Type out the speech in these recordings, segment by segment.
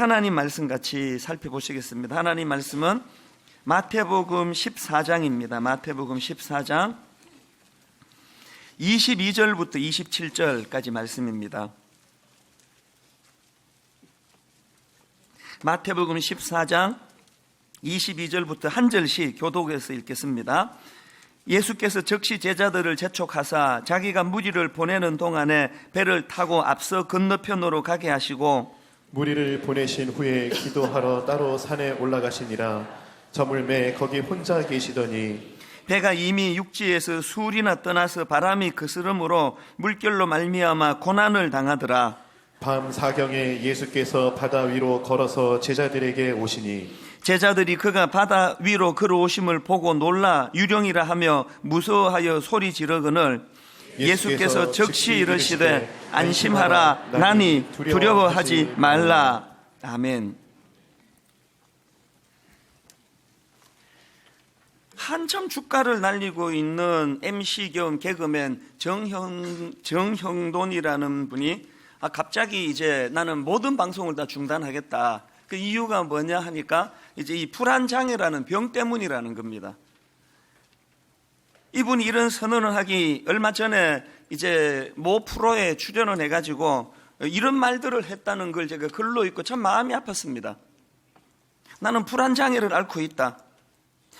하나님 말씀 같이 살펴보시겠습니다. 하나님 말씀은 마태복음 14장입니다. 마태복음 14장 22절부터 27절까지 말씀입니다. 마태복음 14장 22절부터 한 절씩 교독해서 읽겠습니다. 예수께서 즉시 제자들을 재촉하사 자기가 무리를 보내는 동안에 배를 타고 앞서 건너편으로 가게 하시고 무리를 보내신 후에 기도하러 따로 산에 올라가시니라. 저물매 거기 혼자 계시더니 배가 이미 육지에서 수울이나 떠나서 바람이 그스름으로 물결로 말미암아 고난을 당하더라. 밤 사경에 예수께서 바다 위로 걸어서 제자들에게 오시니 제자들이 그가 바다 위로 걸어오심을 보고 놀라 유령이라 하며 무서워하여 소리 지르거늘 예수께서 즉시 이르시되 안심하라 나니 두려워하지 말라. 아멘. 한참 주가를 날리고 있는 MC 겸 개그맨 정형돈이라는 분이 갑자기 이제 나는 모든 방송을 다 중단하겠다. 그 이유가 뭐냐 하니까 이제 이 불안장애라는 병 때문이라는 겁니다. 이분이 이런 선언을 하기 얼마 전에 이제 모 프로에 출연을 해가지고 이런 말들을 했다는 걸 제가 글로 읽고 참 마음이 아팠습니다. 나는 불안장애를 앓고 있다.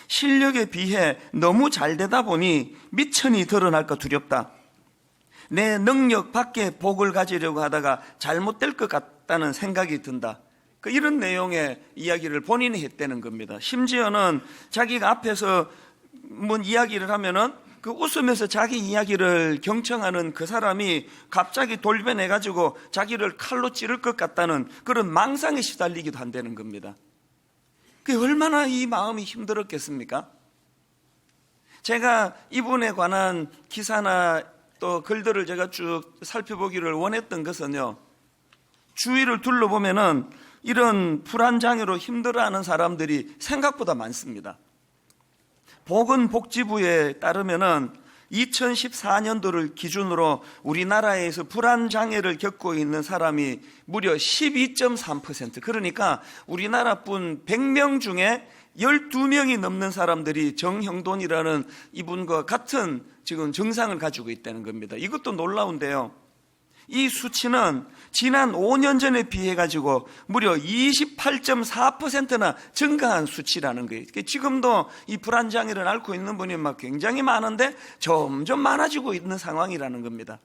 실력에 비해 너무 잘 되다 보니 미천이 드러날까 두렵다. 내 능력 밖에 복을 가지려고 하다가 잘못될 것 같다는 생각이 든다. 이런 내용의 이야기를 본인이 했다는 겁니다. 심지어는 자기가 앞에서 뭔 이야기를 하면은 그 웃으면서 자기 이야기를 경청하는 그 사람이 갑자기 돌변해가지고 자기를 칼로 찌를 것 같다는 그런 망상에 시달리기도 한다는 겁니다. 그게 얼마나 이 마음이 힘들었겠습니까? 제가 이분에 관한 기사나 또 글들을 제가 쭉 살펴보기를 원했던 것은요, 주위를 둘러보면은 이런 불안장애로 힘들어하는 사람들이 생각보다 많습니다. 보건복지부에 따르면은 2014년도를 기준으로 우리나라에서 불안장애를 겪고 있는 사람이 무려 12.3%, 그러니까 우리나라뿐 100명 중에 12명이 넘는 사람들이 정형돈이라는 이분과 같은 지금 증상을 가지고 있다는 겁니다. 이것도 놀라운데요, 이 수치는 지난 5년 전에 비해 가지고 무려 28.4%나 증가한 수치라는 거예요. 지금도 이 불안장애를 앓고 있는 분이 막 굉장히 많은데 점점 많아지고 있는 상황이라는 겁니다.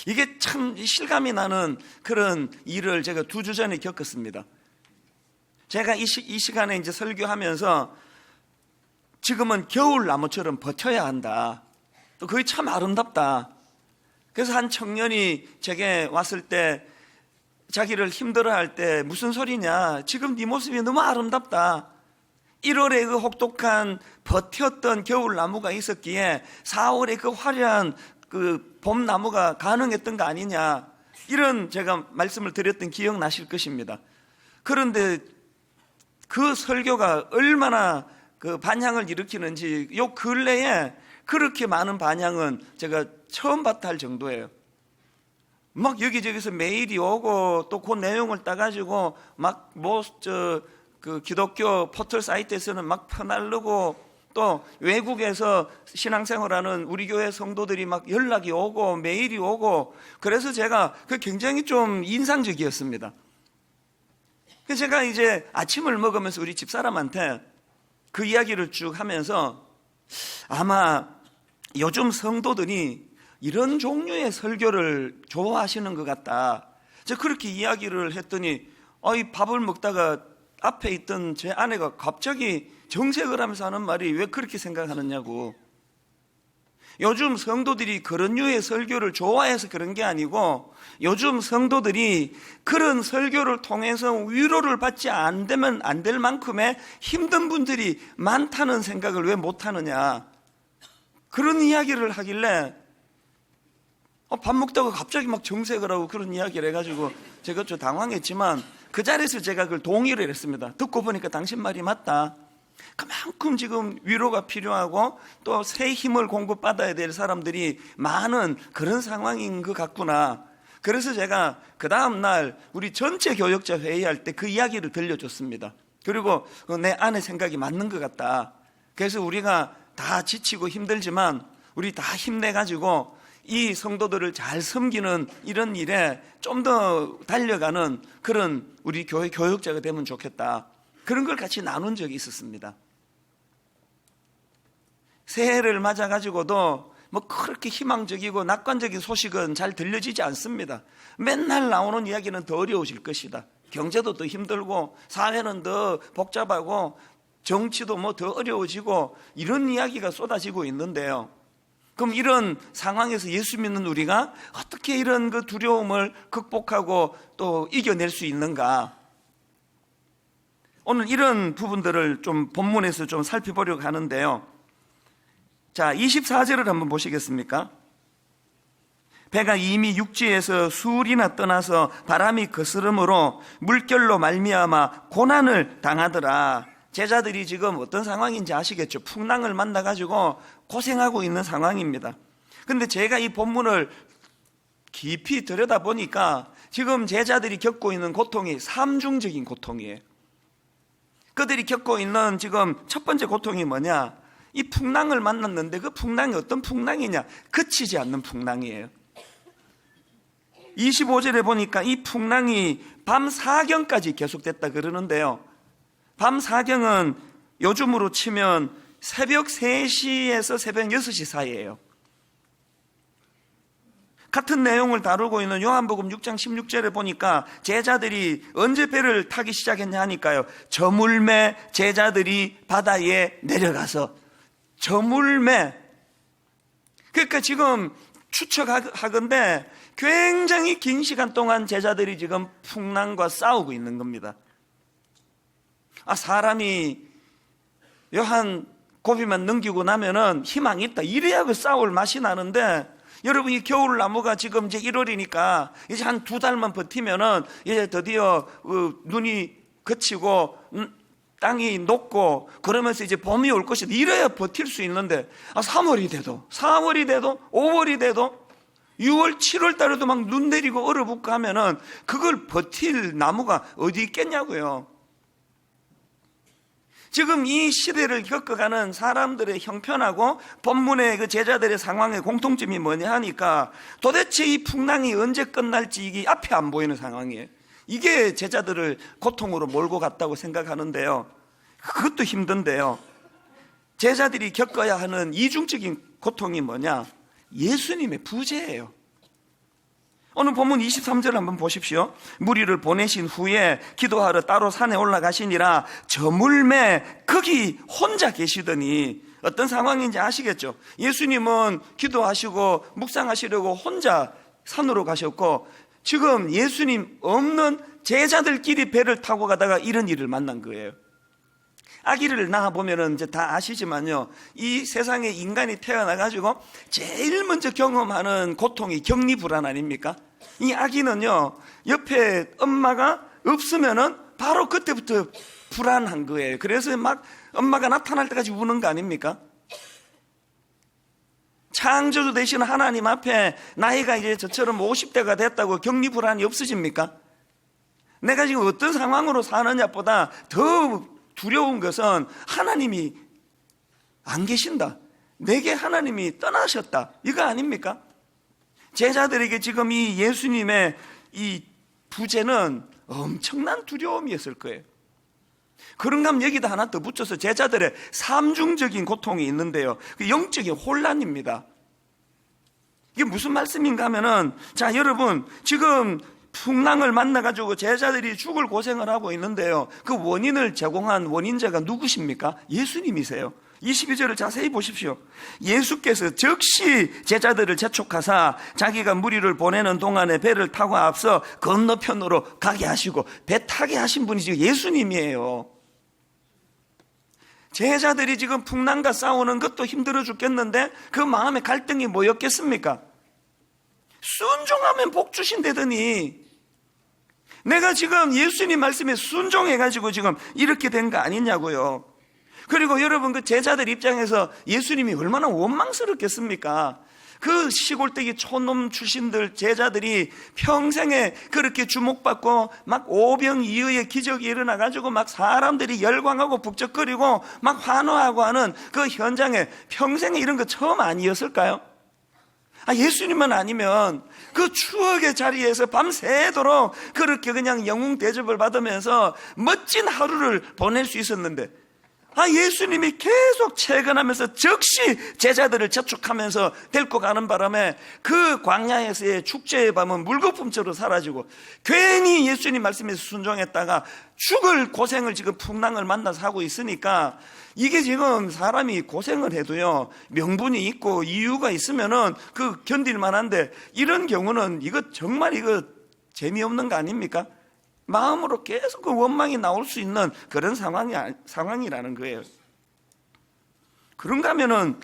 이게 참 실감이 나는 그런 일을 제가 2주 전에 겪었습니다. 제가 이 시간에 이제 설교하면서 지금은 겨울나무처럼 버텨야 한다. 또 그게 참 아름답다. 그래서 한 청년이 제게 왔을 때 자기를 힘들어할 때 무슨 소리냐, 지금 네 모습이 너무 아름답다. 1월에 그 혹독한 버텼던 겨울나무가 있었기에 4월에 그 화려한 그 봄나무가 가능했던 거 아니냐, 이런 제가 말씀을 드렸던 기억나실 것입니다. 그런데 그 설교가 얼마나 그 반향을 일으키는지 요 근래에 그렇게 많은 반향은 제가 처음 봤다 할 정도예요. 막 여기저기서 메일이 오고 또 그 내용을 따가지고 막 그 기독교 포털 사이트에서는 막 퍼날르고 또 외국에서 신앙생활하는 우리 교회 성도들이 막 연락이 오고 메일이 오고, 그래서 제가 그 굉장히 좀 인상적이었습니다. 그래서 제가 이제 아침을 먹으면서 우리 집사람한테 그 이야기를 쭉 하면서 아마 요즘 성도들이 이런 종류의 설교를 좋아하시는 것 같다. 제가 그렇게 이야기를 했더니 이 밥을 먹다가 앞에 있던 제 아내가 갑자기 정색을 하면서 하는 말이 왜 그렇게 생각하느냐고. 요즘 성도들이 그런 류의 설교를 좋아해서 그런 게 아니고 요즘 성도들이 그런 설교를 통해서 위로를 받지 안 될 만큼의 힘든 분들이 많다는 생각을 왜 못하느냐, 그런 이야기를 하길래 밥 먹다가 갑자기 막 정색을 하고 그런 이야기를 해가지고 제가 좀 당황했지만 그 자리에서 제가 그걸 동의를 했습니다. 듣고 보니까 당신 말이 맞다. 그만큼 지금 위로가 필요하고 또 새 힘을 공급받아야 될 사람들이 많은 그런 상황인 것 같구나. 그래서 제가 그 다음날 우리 전체 교역자 회의할 때 그 이야기를 들려줬습니다. 그리고 내 안의 생각이 맞는 것 같다. 그래서 우리가 다 지치고 힘들지만 우리 다 힘내가지고 이 성도들을 잘 섬기는 이런 일에 좀 더 달려가는 그런 우리 교회 교역자가 되면 좋겠다. 그런 걸 같이 나눈 적이 있었습니다. 새해를 맞아가지고도 뭐 그렇게 희망적이고 낙관적인 소식은 잘 들려지지 않습니다. 맨날 나오는 이야기는 더 어려워질 것이다. 경제도 더 힘들고 사회는 더 복잡하고 정치도 뭐 더 어려워지고 이런 이야기가 쏟아지고 있는데요. 그럼 이런 상황에서 예수 믿는 우리가 어떻게 이런 그 두려움을 극복하고 또 이겨낼 수 있는가? 오늘 이런 부분들을 좀 본문에서 좀 살펴보려고 하는데요. 자, 24절을 한번 보시겠습니까? 배가 이미 육지에서 수울이나 떠나서 바람이 거스름으로 물결로 말미암아 고난을 당하더라. 제자들이 지금 어떤 상황인지 아시겠죠? 풍랑을 만나가지고 고생하고 있는 상황입니다. 근데 제가 이 본문을 깊이 들여다보니까 지금 제자들이 겪고 있는 고통이 삼중적인 고통이에요. 그들이 겪고 있는 지금 첫 번째 고통이 뭐냐? 이 풍랑을 만났는데 그 풍랑이 어떤 풍랑이냐? 그치지 않는 풍랑이에요. 25절에 보니까 이 풍랑이 밤 4경까지 계속됐다 그러는데요. 밤 4경은 요즘으로 치면 새벽 3시에서 새벽 6시 사이예요. 같은 내용을 다루고 있는 요한복음 6장 16절에 보니까 제자들이 언제 배를 타기 시작했냐 하니까요. 저물매 제자들이 바다에 내려가서 저물매. 그러니까 지금 추측하건대 굉장히 긴 시간 동안 제자들이 지금 풍랑과 싸우고 있는 겁니다. 사람이 요한 고비만 넘기고 나면은 희망이 있다. 이래야 그 싸울 맛이 나는데 여러분 이 겨울나무가 지금 이제 1월이니까 이제 한 2달만 버티면은 이제 드디어 눈이 그치고 땅이 녹고 그러면서 이제 봄이 올 것이다. 이래야 버틸 수 있는데 3월이 돼도 4월이 돼도 5월이 돼도 6월 7월 달에도 막 눈 내리고 얼어붙고 하면은 그걸 버틸 나무가 어디 있겠냐고요. 지금 이 시대를 겪어가는 사람들의 형편하고 본문의 그 제자들의 상황의 공통점이 뭐냐 하니까 도대체 이 풍랑이 언제 끝날지 이게 앞에 안 보이는 상황이에요. 이게 제자들을 고통으로 몰고 갔다고 생각하는데요. 그것도 힘든데요. 제자들이 겪어야 하는 이중적인 고통이 뭐냐? 예수님의 부재예요. 오늘 본문 23절 한번 보십시오. 무리를 보내신 후에 기도하러 따로 산에 올라가시니라. 저물매 거기 혼자 계시더니 어떤 상황인지 아시겠죠? 예수님은 기도하시고 묵상하시려고 혼자 산으로 가셨고 지금 예수님 없는 제자들끼리 배를 타고 가다가 이런 일을 만난 거예요. 아기를 낳아보면은 이제 다 아시지만요. 이 세상에 인간이 태어나가지고 제일 먼저 경험하는 고통이 격리불안 아닙니까? 이 아기는요, 옆에 엄마가 없으면은 바로 그때부터 불안한 거예요. 그래서 막 엄마가 나타날 때까지 우는 거 아닙니까? 창조주 되신 하나님 앞에 나이가 이제 저처럼 50대가 됐다고 격리불안이 없어집니까? 내가 지금 어떤 상황으로 사느냐보다 더 두려운 것은 하나님이 안 계신다. 내게 하나님이 떠나셨다. 이거 아닙니까? 제자들에게 지금 이 예수님의 이 부재는 엄청난 두려움이었을 거예요. 그런가 하면 여기다 하나 더 붙여서 제자들의 삼중적인 고통이 있는데요. 그 영적인 혼란입니다. 이게 무슨 말씀인가 하면은, 자, 여러분, 지금 풍랑을 만나가지고 제자들이 죽을 고생을 하고 있는데요. 그 원인을 제공한 원인자가 누구십니까? 예수님이세요. 22절을 자세히 보십시오. 예수께서 즉시 제자들을 재촉하사 자기가 무리를 보내는 동안에 배를 타고 앞서 건너편으로 가게 하시고, 배 타게 하신 분이 지금 예수님이에요. 제자들이 지금 풍랑과 싸우는 것도 힘들어 죽겠는데 그 마음의 갈등이 뭐였겠습니까? 순종하면 복 주신다더니 내가 지금 예수님 말씀에 순종해가지고 지금 이렇게 된 거 아니냐고요. 그리고 여러분 그 제자들 입장에서 예수님이 얼마나 원망스럽겠습니까? 그 시골떼기 촌놈 출신들 제자들이 평생에 그렇게 주목받고 막 오병이어의 기적이 일어나가지고 막 사람들이 열광하고 북적거리고 막 환호하고 하는 그 현장에 평생에 이런 거 처음 아니었을까요? 예수님만 아니면 그 추억의 자리에서 밤새도록 그렇게 그냥 영웅 대접을 받으면서 멋진 하루를 보낼 수 있었는데, 예수님이 계속 채근하면서 즉시 제자들을 재촉하면서 데리고 가는 바람에 그 광야에서의 축제의 밤은 물거품처럼 사라지고, 괜히 예수님 말씀에서 순종했다가 죽을 고생을 지금 풍랑을 만나서 하고 있으니까, 이게 지금 사람이 고생을 해도요, 명분이 있고 이유가 있으면은 그 견딜 만한데, 이런 경우는 이거 정말 이거 재미없는 거 아닙니까? 마음으로 계속 그 원망이 나올 수 있는 그런 상황이라는 거예요. 그런가 하면은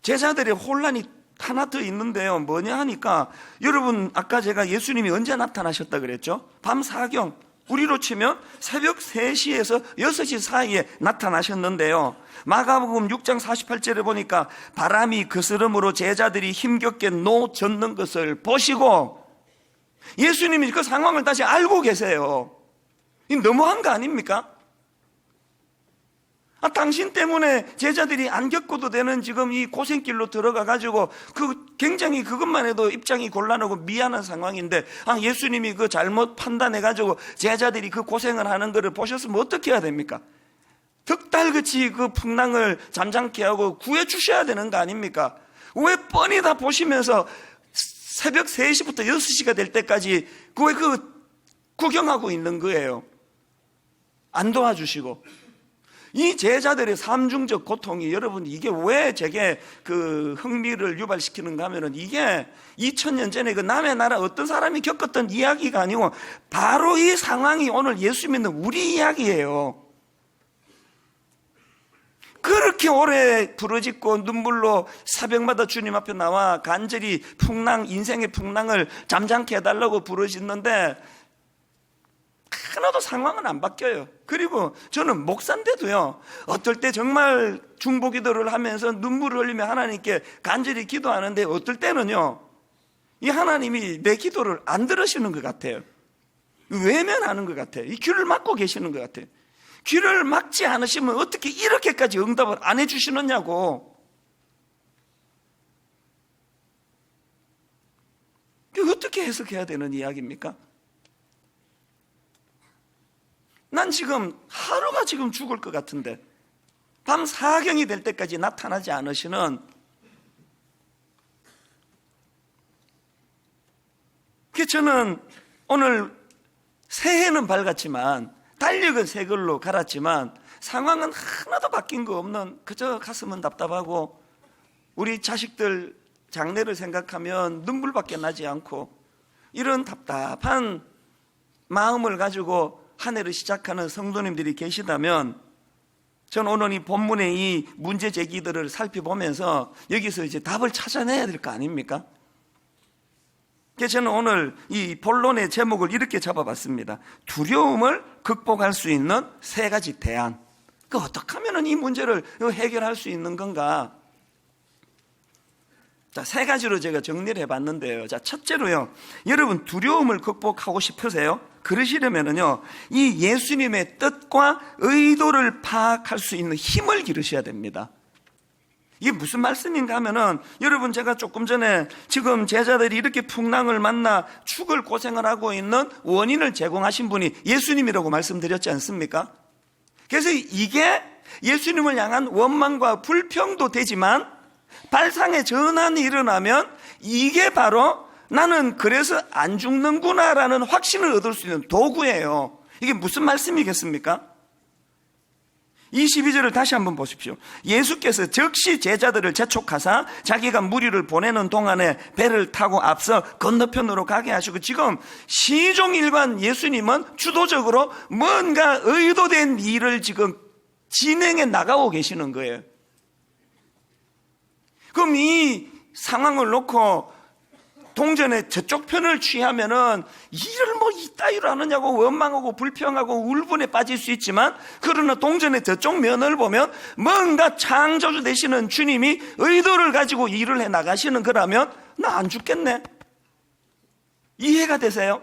제자들의 혼란이 하나 더 있는데요. 뭐냐 하니까, 여러분 아까 제가 예수님이 언제 나타나셨다 그랬죠? 밤 사경, 우리로 치면 새벽 3시에서 6시 사이에 나타나셨는데요. 마가복음 6장 48절에 보니까 바람이 그스름으로 제자들이 힘겹게 노젓는 것을 보시고, 예수님이 그 상황을 다시 알고 계세요. 이 너무한 거 아닙니까? 당신 때문에 제자들이 안 겪어도 되는 지금 이 고생길로 들어가 가지고 굉장히 그것만 해도 입장이 곤란하고 미안한 상황인데, 예수님이 그 잘못 판단해 가지고 제자들이 그 고생을 하는 거를 보셨으면 어떻게 해야 됩니까? 득달같이 그 풍랑을 잠잠케 하고 구해 주셔야 되는 거 아닙니까? 왜 뻔히 다 보시면서 새벽 3시부터 6시가 될 때까지 그 구경하고 있는 거예요? 안 도와주시고. 이 제자들의 삼중적 고통이, 여러분 이게 왜 제게 그 흥미를 유발시키는가 하면은, 이게 2000년 전에 그 남의 나라 어떤 사람이 겪었던 이야기가 아니고 바로 이 상황이 오늘 예수 믿는 우리 이야기예요. 그렇게 오래 부르짖고 눈물로 새벽마다 주님 앞에 나와 간절히 인생의 풍랑을 잠잠케 해달라고 부르짖는데, 하나도 상황은 안 바뀌어요. 그리고 저는 목사인데도요, 어떨 때 정말 중보기도를 하면서 눈물을 흘리며 하나님께 간절히 기도하는데, 어떨 때는요, 이 하나님이 내 기도를 안 들으시는 것 같아요. 외면하는 것 같아요. 이 귀를 막고 계시는 것 같아요. 귀를 막지 않으시면 어떻게 이렇게까지 응답을 안 해주시느냐고. 그게 어떻게 해석해야 되는 이야기입니까? 난 지금 하루가 지금 죽을 것 같은데 밤 사경이 될 때까지 나타나지 않으시는, 그 저는 오늘 새해는 밝았지만 달력은 새 걸로 갈았지만 상황은 하나도 바뀐 거 없는, 그저 가슴은 답답하고 우리 자식들 장래를 생각하면 눈물밖에 나지 않고, 이런 답답한 마음을 가지고 한 해를 시작하는 성도님들이 계시다면, 저는 오늘 이 본문의 이 문제 제기들을 살펴보면서 여기서 이제 답을 찾아내야 될 거 아닙니까? 그래서 저는 오늘 이 본론의 제목을 이렇게 잡아봤습니다. 두려움을 극복할 수 있는 3가지 대안. 어떻게 하면 이 문제를 해결할 수 있는 건가? 자, 3가지로 제가 정리를 해봤는데요. 자, 첫째로요, 여러분 두려움을 극복하고 싶으세요? 그러시려면요, 이 예수님의 뜻과 의도를 파악할 수 있는 힘을 기르셔야 됩니다. 이게 무슨 말씀인가 하면은, 여러분 제가 조금 전에 지금 제자들이 이렇게 풍랑을 만나 죽을 고생을 하고 있는 원인을 제공하신 분이 예수님이라고 말씀드렸지 않습니까? 그래서 이게 예수님을 향한 원망과 불평도 되지만, 발상의 전환이 일어나면 이게 바로 나는 그래서 안 죽는구나라는 확신을 얻을 수 있는 도구예요. 이게 무슨 말씀이겠습니까? 22절을 다시 한번 보십시오. 예수께서 즉시 제자들을 재촉하사 자기가 무리를 보내는 동안에 배를 타고 앞서 건너편으로 가게 하시고, 지금 시종일관 예수님은 주도적으로 뭔가 의도된 일을 지금 진행해 나가고 계시는 거예요. 그럼 이 상황을 놓고 동전의 저쪽 편을 취하면은 일을 뭐 이따위로 하느냐고 원망하고 불평하고 울분에 빠질 수 있지만, 그러나 동전의 저쪽 면을 보면 뭔가 창조주 되시는 주님이 의도를 가지고 일을 해 나가시는 거라면 나 안 죽겠네. 이해가 되세요?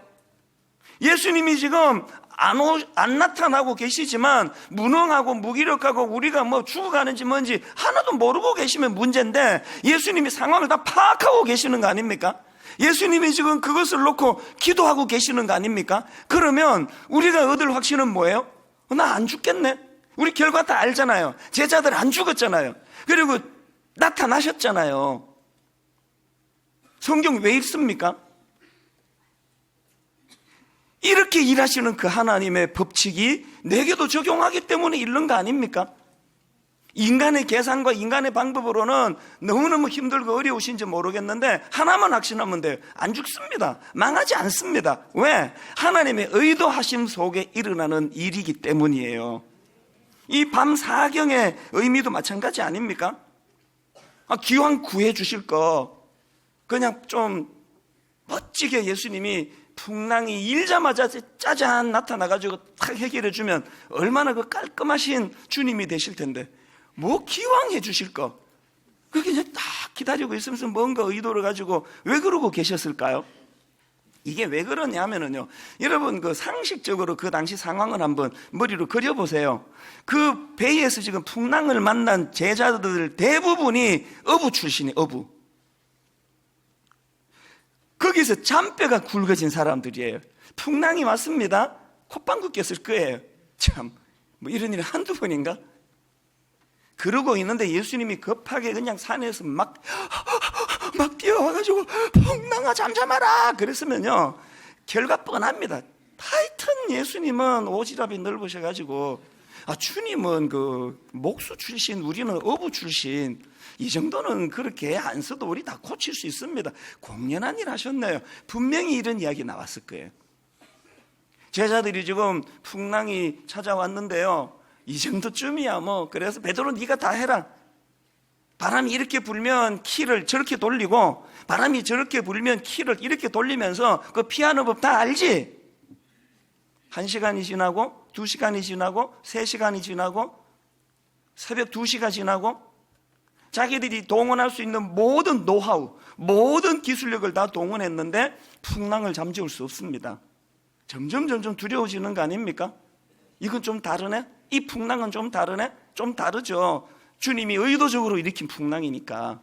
예수님이 지금 안 나타나고 계시지만 무능하고 무기력하고 우리가 뭐 죽어가는지 뭔지 하나도 모르고 계시면 문제인데, 예수님이 상황을 다 파악하고 계시는 거 아닙니까? 예수님이 지금 그것을 놓고 기도하고 계시는 거 아닙니까? 그러면 우리가 얻을 확신은 뭐예요? 나 안 죽겠네. 우리 결과 다 알잖아요. 제자들 안 죽었잖아요. 그리고 나타나셨잖아요. 성경 왜 읽습니까? 이렇게 일하시는 그 하나님의 법칙이 내게도 적용하기 때문에 읽는 거 아닙니까? 인간의 계산과 인간의 방법으로는 너무너무 힘들고 어려우신지 모르겠는데 하나만 확신하면 돼요. 안 죽습니다. 망하지 않습니다. 왜? 하나님의 의도하심 속에 일어나는 일이기 때문이에요. 이 밤 사경의 의미도 마찬가지 아닙니까? 기왕 구해 주실 거 그냥 좀 멋지게 예수님이 풍랑이 일자마자 짜잔 나타나가지고 탁 해결해 주면 얼마나 그 깔끔하신 주님이 되실 텐데, 뭐 기왕 해 주실 거 그렇게 이제 딱 기다리고 있으면서 뭔가 의도를 가지고 왜 그러고 계셨을까요? 이게 왜 그러냐면요, 여러분 그 상식적으로 그 당시 상황을 한번 머리로 그려보세요. 그 배에서 지금 풍랑을 만난 제자들 대부분이 어부 출신이 어부. 거기서 잔뼈가 굵어진 사람들이에요. 풍랑이 왔습니다. 콧방귀 꼈을 거예요. 참, 뭐 이런 일이 한두 번인가? 그러고 있는데 예수님이 급하게 그냥 산에서 막 뛰어와가지고 풍랑아 잠잠하라 그랬으면요, 결과 뻔합니다. 하여튼 예수님은 오지랖이 넓으셔가지고, 주님은 그 목수 출신, 우리는 어부 출신, 이 정도는 그렇게 안 써도 우리 다 고칠 수 있습니다. 공연한 일 하셨네요. 분명히 이런 이야기 나왔을 거예요. 제자들이 지금 풍랑이 찾아왔는데요, 이 정도쯤이야 뭐, 그래서 베드로 네가 다 해라. 바람이 이렇게 불면 키를 저렇게 돌리고, 바람이 저렇게 불면 키를 이렇게 돌리면서 그 피하는 법 다 알지? 1시간이 지나고 2시간이 지나고 3시간이 지나고 새벽 2시가 지나고 자기들이 동원할 수 있는 모든 노하우, 모든 기술력을 다 동원했는데 풍랑을 잠재울 수 없습니다. 점점 두려워지는 거 아닙니까? 이건 좀 다르네? 이 풍랑은 좀 다르네? 좀 다르죠. 주님이 의도적으로 일으킨 풍랑이니까.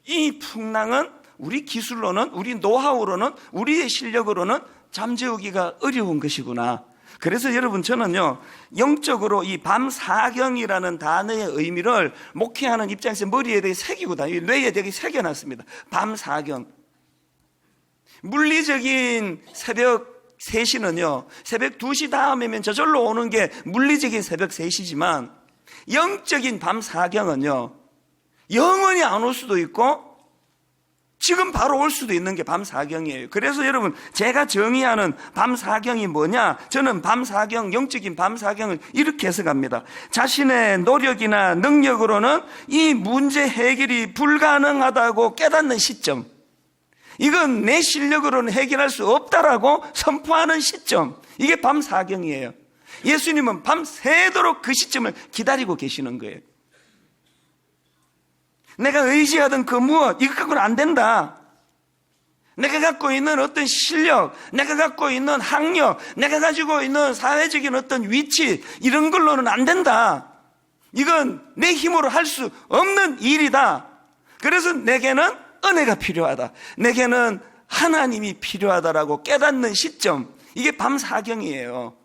이 풍랑은 우리 기술로는, 우리 노하우로는, 우리의 실력으로는 잠재우기가 어려운 것이구나. 그래서 여러분, 저는요, 영적으로 이 밤사경이라는 단어의 의미를 목회하는 입장에서 머리에 되게 새기고 뇌에 되게 새겨놨습니다. 밤사경. 물리적인 새벽 3시는요, 새벽 2시 다음이면 저절로 오는 게 물리적인 새벽 3시지만, 영적인 밤사경은요, 영원히 안 올 수도 있고 지금 바로 올 수도 있는 게 밤사경이에요. 그래서 여러분, 제가 정의하는 밤사경이 뭐냐? 저는 밤사경, 영적인 밤사경을 이렇게 해석합니다. 자신의 노력이나 능력으로는 이 문제 해결이 불가능하다고 깨닫는 시점, 이건 내 실력으로는 해결할 수 없다라고 선포하는 시점, 이게 밤사경이에요. 예수님은 밤새도록 그 시점을 기다리고 계시는 거예요. 내가 의지하던 그 무엇, 이거 갖고는 안 된다. 내가 갖고 있는 어떤 실력, 내가 갖고 있는 학력, 내가 가지고 있는 사회적인 어떤 위치, 이런 걸로는 안 된다. 이건 내 힘으로 할 수 없는 일이다. 그래서 내게는 은혜가 필요하다. 내게는 하나님이 필요하다라고 깨닫는 시점, 이게 밤사경이에요.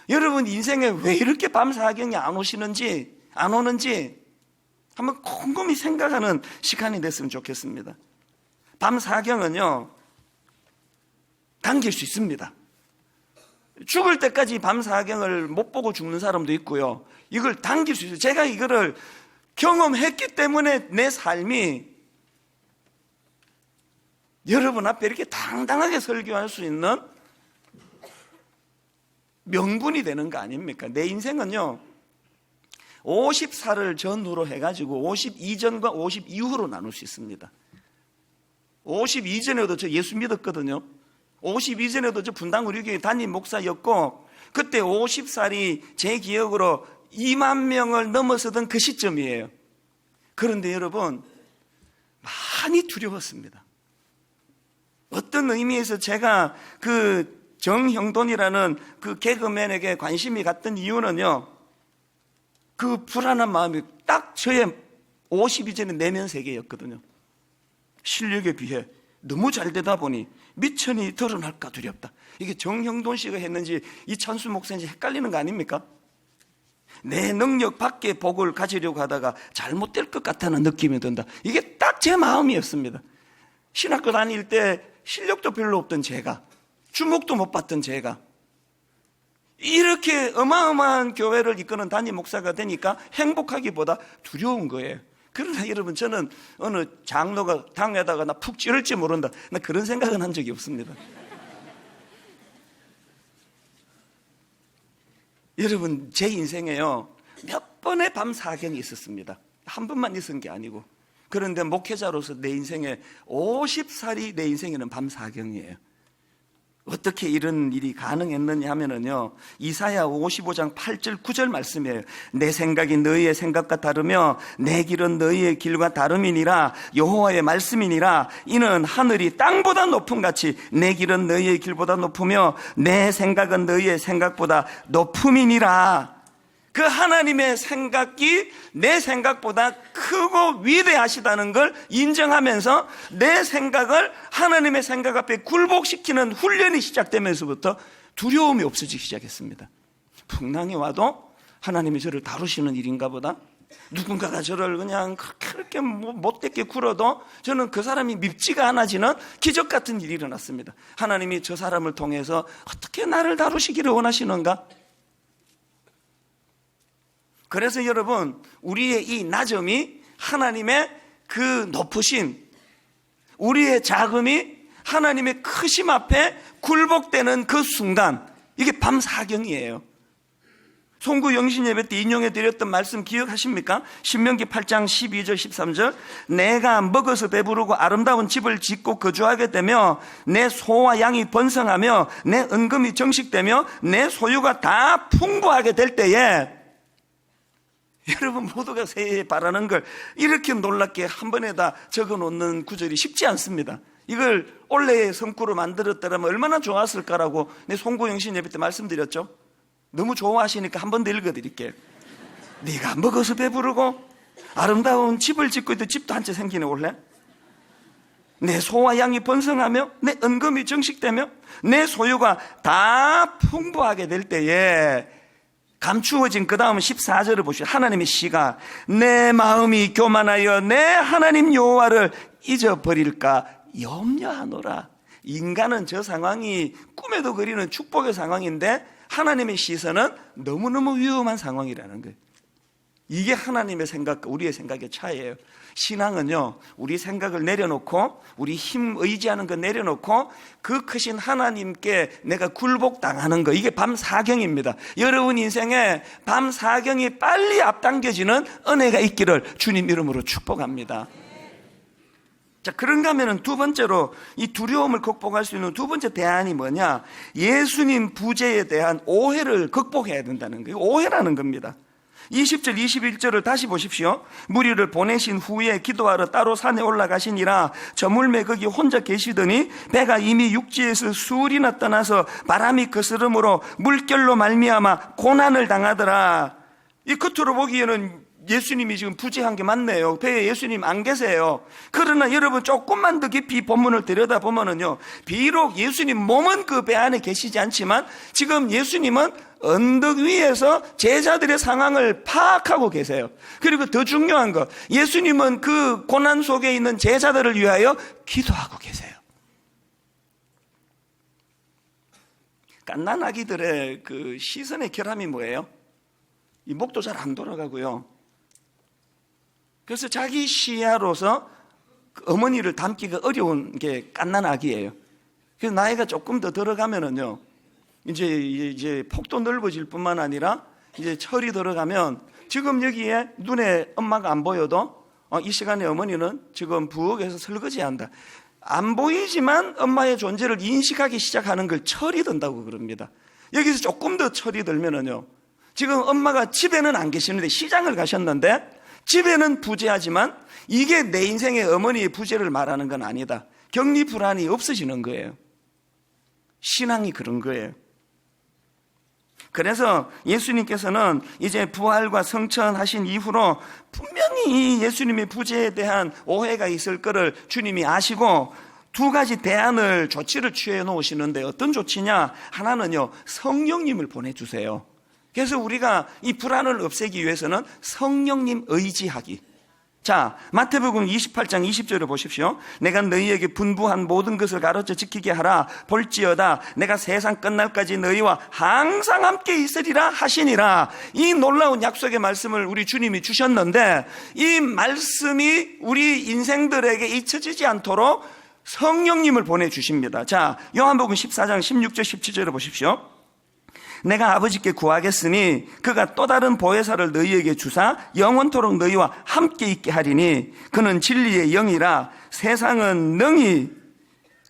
여러분 인생에 왜 이렇게 밤사경이 안 오는지 한번 곰곰이 생각하는 시간이 됐으면 좋겠습니다. 밤사경은요, 당길 수 있습니다. 죽을 때까지 밤사경을 못 보고 죽는 사람도 있고요, 이걸 당길 수 있어요. 제가 이거를 경험했기 때문에 내 삶이 여러분 앞에 이렇게 당당하게 설교할 수 있는 명분이 되는 거 아닙니까? 내 인생은요, 50살을 전후로 해가지고 50 이전과 50 이후로 나눌 수 있습니다. 50 이전에도 저 예수 믿었거든요. 50 이전에도 저 분당 우리 교회 담임 목사였고, 그때 50살이 제 기억으로 2만 명을 넘어서던 그 시점이에요. 그런데 여러분, 많이 두려웠습니다. 어떤 의미에서 제가 그 정형돈이라는 그 개그맨에게 관심이 갔던 이유는요, 그 불안한 마음이 딱 저의 50 이전의 내면 세계였거든요. 실력에 비해 너무 잘 되다 보니 미천이 드러날까 두렵다. 이게 정형돈 씨가 했는지 이찬수 목사인지 헷갈리는 거 아닙니까? 내 능력 밖의 복을 가지려고 하다가 잘못될 것 같다는 느낌이 든다. 이게 딱 제 마음이었습니다. 신학교 다닐 때 실력도 별로 없던 제가, 주목도 못 받던 제가 이렇게 어마어마한 교회를 이끄는 담임 목사가 되니까 행복하기보다 두려운 거예요. 그러나 여러분, 저는 어느 장로가 당에다가 나 푹 찌를지 모른다, 나 그런 생각은 한 적이 없습니다. 여러분, 제 인생에요, 몇 번의 밤 사경이 있었습니다. 한 번만 있은 게 아니고. 그런데 목회자로서 내 인생에 50살이 내 인생에는 밤 사경이에요. 어떻게 이런 일이 가능했느냐 하면은요, 이사야 55장 8절 9절 말씀이에요. 내 생각이 너희의 생각과 다르며 내 길은 너희의 길과 다름이니라. 여호와의 말씀이니라. 이는 하늘이 땅보다 높음 같이 내 길은 너희의 길보다 높으며 내 생각은 너희의 생각보다 높음이니라. 그 하나님의 생각이 내 생각보다 크고 위대하시다는 걸 인정하면서 내 생각을 하나님의 생각 앞에 굴복시키는 훈련이 시작되면서부터 두려움이 없어지기 시작했습니다. 풍랑이 와도 하나님이 저를 다루시는 일인가 보다, 누군가가 저를 그냥 그렇게 못되게 굴어도 저는 그 사람이 밉지가 않아지는 기적 같은 일이 일어났습니다. 하나님이 저 사람을 통해서 어떻게 나를 다루시기를 원하시는가? 그래서 여러분, 우리의 이 낮음이 하나님의 그 높으신, 우리의 작음이 하나님의 크심 앞에 굴복되는 그 순간, 이게 밤 사경이에요. 송구 영신 예배 때 인용해 드렸던 말씀 기억하십니까? 신명기 8장 12절 13절. 내가 먹어서 배부르고 아름다운 집을 짓고 거주하게 되며 내 소와 양이 번성하며 내 은금이 정식되며 내 소유가 다 풍부하게 될 때에, 여러분 모두가 새해 바라는 걸 이렇게 놀랍게 한 번에 다 적어놓는 구절이 쉽지 않습니다. 이걸 올해의 성구로 만들었더라면 얼마나 좋았을까라고 내 송구영신 예배 때 말씀드렸죠. 너무 좋아하시니까 한 번 더 읽어드릴게요. 네가 먹어서 배부르고 아름다운 집을 짓고 있던 집도 한 채 생기네 올해. 내 소와 양이 번성하며 내 은금이 정식되며 내 소유가 다 풍부하게 될 때에, 감추어진 그 다음 14절을 보시죠. 하나님의 시가 내 마음이 교만하여 내 하나님 여호와를 잊어버릴까 염려하노라. 인간은 저 상황이 꿈에도 그리는 축복의 상황인데 하나님의 시선은 너무너무 위험한 상황이라는 거예요. 이게 하나님의 생각과 우리의 생각의 차이예요. 신앙은요, 우리 생각을 내려놓고 우리 힘 의지하는 거 내려놓고 그 크신 하나님께 내가 굴복당하는 거, 이게 밤 사경입니다. 여러분 인생에 밤 사경이 빨리 앞당겨지는 은혜가 있기를 주님 이름으로 축복합니다. 자, 그런가 하면은 두 번째로 이 두려움을 극복할 수 있는 두 번째 대안이 뭐냐? 예수님 부재에 대한 오해를 극복해야 된다는 거예요. 오해라는 겁니다. 20절 21절을 다시 보십시오. 무리를 보내신 후에 기도하러 따로 산에 올라가시니라. 저물매 거기 혼자 계시더니 배가 이미 육지에서 수울이나 떠나서 바람이 거스름으로 물결로 말미암아 고난을 당하더라. 이 겉으로 보기에는 예수님이 지금 부재한 게 맞네요. 배에 예수님 안 계세요. 그러나 여러분 조금만 더 깊이 본문을 들여다보면은요, 비록 예수님 몸은 그 배 안에 계시지 않지만 지금 예수님은 언덕 위에서 제자들의 상황을 파악하고 계세요. 그리고 더 중요한 거, 예수님은 그 고난 속에 있는 제자들을 위하여 기도하고 계세요. 갓난아기들의 그 시선의 결함이 뭐예요? 이 목도 잘 안 돌아가고요. 그래서 자기 시야로서 어머니를 담기가 어려운 게 갓난아기예요. 그래서 나이가 조금 더 들어가면은요, 이제 폭도 넓어질 뿐만 아니라 이제 철이 들어가면 지금 여기에 눈에 엄마가 안 보여도 이 시간에 어머니는 지금 부엌에서 설거지한다. 안 보이지만 엄마의 존재를 인식하기 시작하는 걸 철이 든다고 그럽니다. 여기서 조금 더 철이 들면은요, 지금 엄마가 집에는 안 계시는데 시장을 가셨는데 집에는 부재하지만 이게 내 인생의 어머니의 부재를 말하는 건 아니다. 격리 불안이 없어지는 거예요. 신앙이 그런 거예요. 그래서 예수님께서는 이제 부활과 성천하신 이후로 분명히 이 예수님의 부재에 대한 오해가 있을 거를 주님이 아시고 두 가지 대안을, 조치를 취해 놓으시는데 어떤 조치냐? 하나는요, 성령님을 보내주세요. 그래서 우리가 이 불안을 없애기 위해서는 성령님 의지하기. 자, 마태복음 28장 20절을 보십시오. 내가 너희에게 분부한 모든 것을 가르쳐 지키게 하라. 볼지어다 내가 세상 끝날까지 너희와 항상 함께 있으리라 하시니라. 이 놀라운 약속의 말씀을 우리 주님이 주셨는데 이 말씀이 우리 인생들에게 잊혀지지 않도록 성령님을 보내주십니다. 자, 요한복음 14장 16절 17절을 보십시오. 내가 아버지께 구하겠으니 그가 또 다른 보혜사를 너희에게 주사 영원토록 너희와 함께 있게 하리니 그는 진리의 영이라. 세상은 능히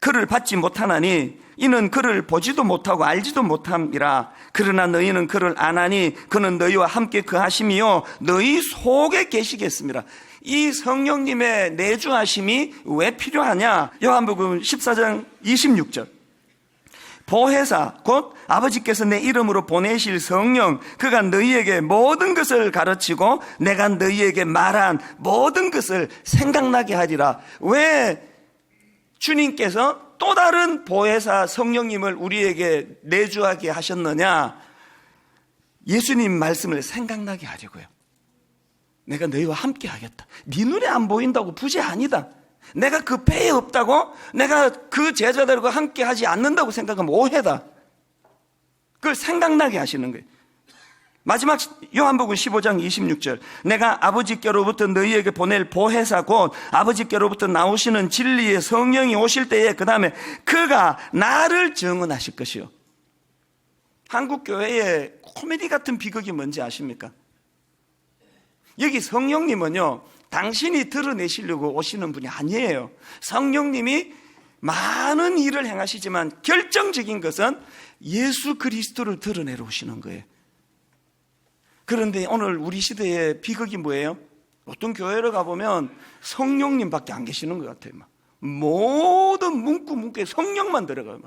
그를 받지 못하나니 이는 그를 보지도 못하고 알지도 못함이라. 그러나 너희는 그를 아나니 그는 너희와 함께 거하심이요 너희 속에 계시겠습니다. 이 성령님의 내주하심이 왜 필요하냐? 요한복음 14장 26절. 보혜사 곧 아버지께서 내 이름으로 보내실 성령, 그가 너희에게 모든 것을 가르치고 내가 너희에게 말한 모든 것을 생각나게 하리라. 왜 주님께서 또 다른 보혜사 성령님을 우리에게 내주하게 하셨느냐? 예수님 말씀을 생각나게 하려고요. 내가 너희와 함께 하겠다. 네 눈에 안 보인다고 부재 아니다. 내가 그 배에 없다고, 내가 그 제자들과 함께 하지 않는다고 생각하면 오해다. 그걸 생각나게 하시는 거예요. 마지막 요한복음 15장 26절. 내가 아버지께로부터 너희에게 보낼 보혜사 곧 아버지께로부터 나오시는 진리의 성령이 오실 때에 그 다음에 그가 나를 증언하실 것이요. 한국 교회의 코미디 같은 비극이 뭔지 아십니까? 여기 성령님은요, 당신이 드러내시려고 오시는 분이 아니에요. 성령님이 많은 일을 행하시지만 결정적인 것은 예수 그리스도를 드러내러 오시는 거예요. 그런데 오늘 우리 시대의 비극이 뭐예요? 어떤 교회를 가보면 성령님밖에 안 계시는 것 같아요. 모든 문구에 성령만 들어가요.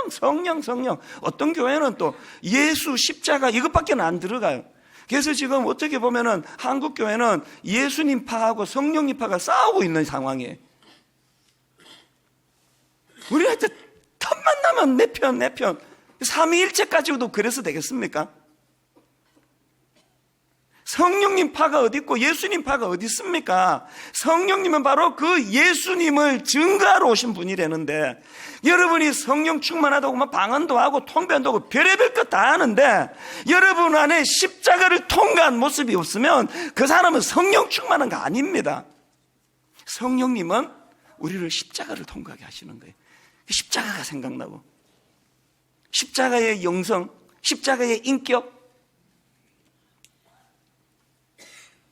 성령. 어떤 교회는 또 예수, 십자가 이것밖에 안 들어가요. 그래서 지금 어떻게 보면은 한국 교회는 예수님파하고 성령님파가 싸우고 있는 상황이에요. 우리한테 틈만 나면 내 편. 삼위일체까지도 그래서 되겠습니까? 성령님파가 어디 있고 예수님파가 어디 있습니까? 성령님은 바로 그 예수님을 증거하러 오신 분이라는데, 여러분이 성령 충만하다고 막 방언도 하고 통변도 하고 별의별 것 다 하는데 여러분 안에 십자가를 통과한 모습이 없으면 그 사람은 성령 충만한 거 아닙니다. 성령님은 우리를 십자가를 통과하게 하시는 거예요. 십자가가 생각나고, 십자가의 영성, 십자가의 인격.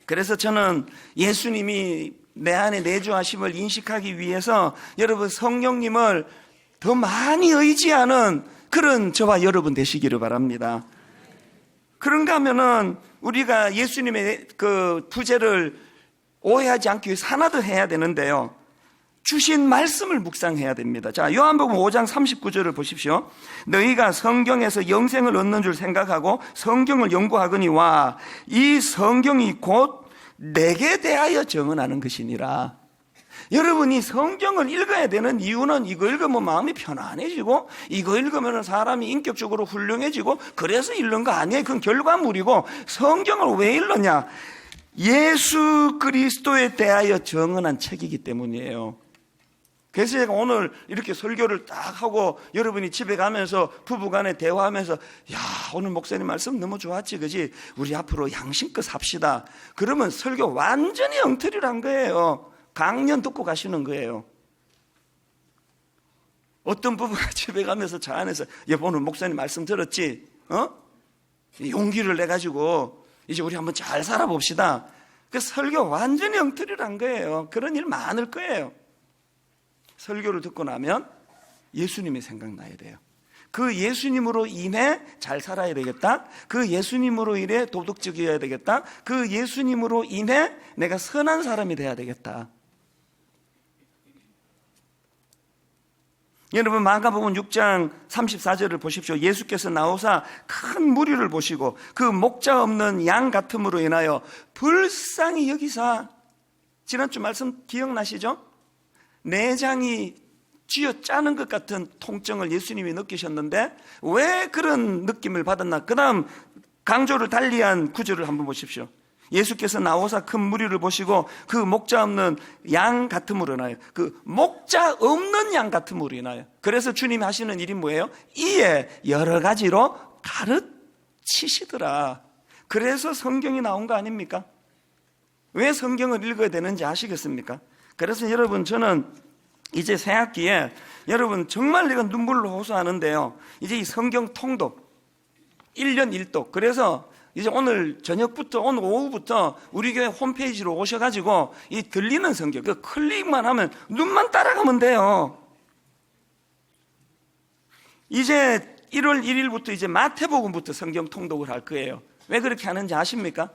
그래서 저는 예수님이 내 안에 내주하심을 인식하기 위해서 여러분 성령님을 더 많이 의지하는 그런 저와 여러분 되시기를 바랍니다. 그런가 하면은 우리가 예수님의 그 부재를 오해하지 않기 위해서 하나 더 해야 되는데요, 주신 말씀을 묵상해야 됩니다. 자, 요한복음 5장 39절을 보십시오. 너희가 성경에서 영생을 얻는 줄 생각하고 성경을 연구하거니와 이 성경이 곧 내게 대하여 증언하는 것이니라. 여러분이 성경을 읽어야 되는 이유는 이거 읽으면 마음이 편안해지고 이거 읽으면 사람이 인격적으로 훌륭해지고 그래서 읽는 거 아니에요. 그건 결과물이고, 성경을 왜 읽느냐? 예수 그리스도에 대하여 증언한 책이기 때문이에요. 그래서 제가 오늘 이렇게 설교를 딱 하고 여러분이 집에 가면서 부부간에 대화하면서, 야, 오늘 목사님 말씀 너무 좋았지, 그지? 우리 앞으로 양심껏 삽시다. 그러면 설교 완전히 엉터리를 한 거예요. 강연 듣고 가시는 거예요. 어떤 부부가 집에 가면서 차 안에서, 여보 오늘 목사님 말씀 들었지? 용기를 내가지고 이제 우리 한번 잘 살아봅시다. 그 설교 완전히 엉터리를 한 거예요. 그런 일 많을 거예요. 설교를 듣고 나면 예수님이 생각나야 돼요. 그 예수님으로 인해 잘 살아야 되겠다. 그 예수님으로 인해 도덕적이어야 되겠다. 그 예수님으로 인해 내가 선한 사람이 돼야 되겠다. 여러분 마가복음 6장 34절을 보십시오. 예수께서 나오사 큰 무리를 보시고 그 목자 없는 양 같음으로 인하여 불쌍히 여기사, 지난주 말씀 기억나시죠? 내장이 쥐어짜는 것 같은 통증을 예수님이 느끼셨는데 왜 그런 느낌을 받았나? 그 다음 강조를 달리한 구절을 한번 보십시오. 예수께서 나오사 큰 무리를 보시고 그 목자 없는 양 같음으로 인하여, 그 목자 없는 양 같음으로 인하여. 그래서 주님이 하시는 일이 뭐예요? 이에 여러 가지로 가르치시더라. 그래서 성경이 나온 거 아닙니까? 왜 성경을 읽어야 되는지 아시겠습니까? 그래서 여러분, 저는 이제 새 학기에 여러분 정말 내가 눈물로 호소하는데요, 이제 이 성경 통독 1년 1독, 그래서 이제 오늘 저녁부터, 오늘 오후부터 우리 교회 홈페이지로 오셔가지고 이 들리는 성경, 그 클릭만 하면 눈만 따라가면 돼요. 이제 1월 1일부터 이제 마태복음부터 성경 통독을 할 거예요. 왜 그렇게 하는지 아십니까?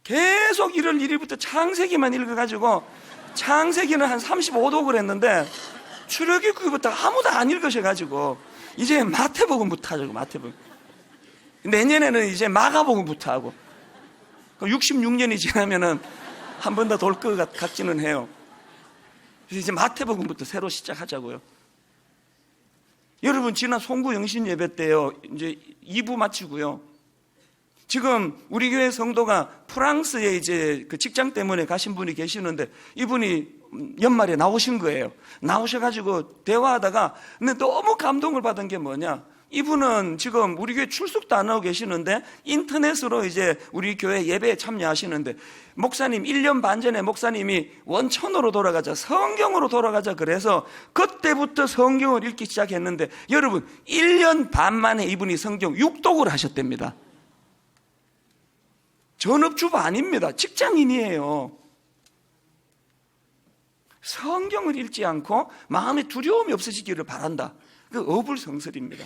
계속 1월 1일부터 창세기만 읽어가지고, 창세기는 한 35독을 했는데 출애굽기부터 아무도 안 읽으셔가지고 이제 마태복음부터 하자고. 마태복음. 내년에는 이제 마가복음부터 하고, 66년이 지나면은 한 번 더 돌 것 같기는 해요. 그래서 이제 마태복음부터 새로 시작하자고요. 여러분, 지난 송구 영신 예배 때요, 이제 2부 마치고요, 지금 우리 교회 성도가 프랑스에 이제 그 직장 때문에 가신 분이 계시는데, 이분이 연말에 나오신 거예요. 나오셔가지고 대화하다가, 근데 너무 감동을 받은 게 뭐냐, 이분은 지금 우리 교회 출석도 안 하고 계시는데 인터넷으로 이제 우리 교회 예배에 참여하시는데, 목사님 1년 반 전에 목사님이 원천으로 돌아가자, 성경으로 돌아가자 그래서 그때부터 성경을 읽기 시작했는데, 여러분 1년 반 만에 이분이 성경 6독을 하셨답니다. 전업주부 아닙니다. 직장인이에요. 성경을 읽지 않고 마음에 두려움이 없어지기를 바란다. 그 어불성설입니다.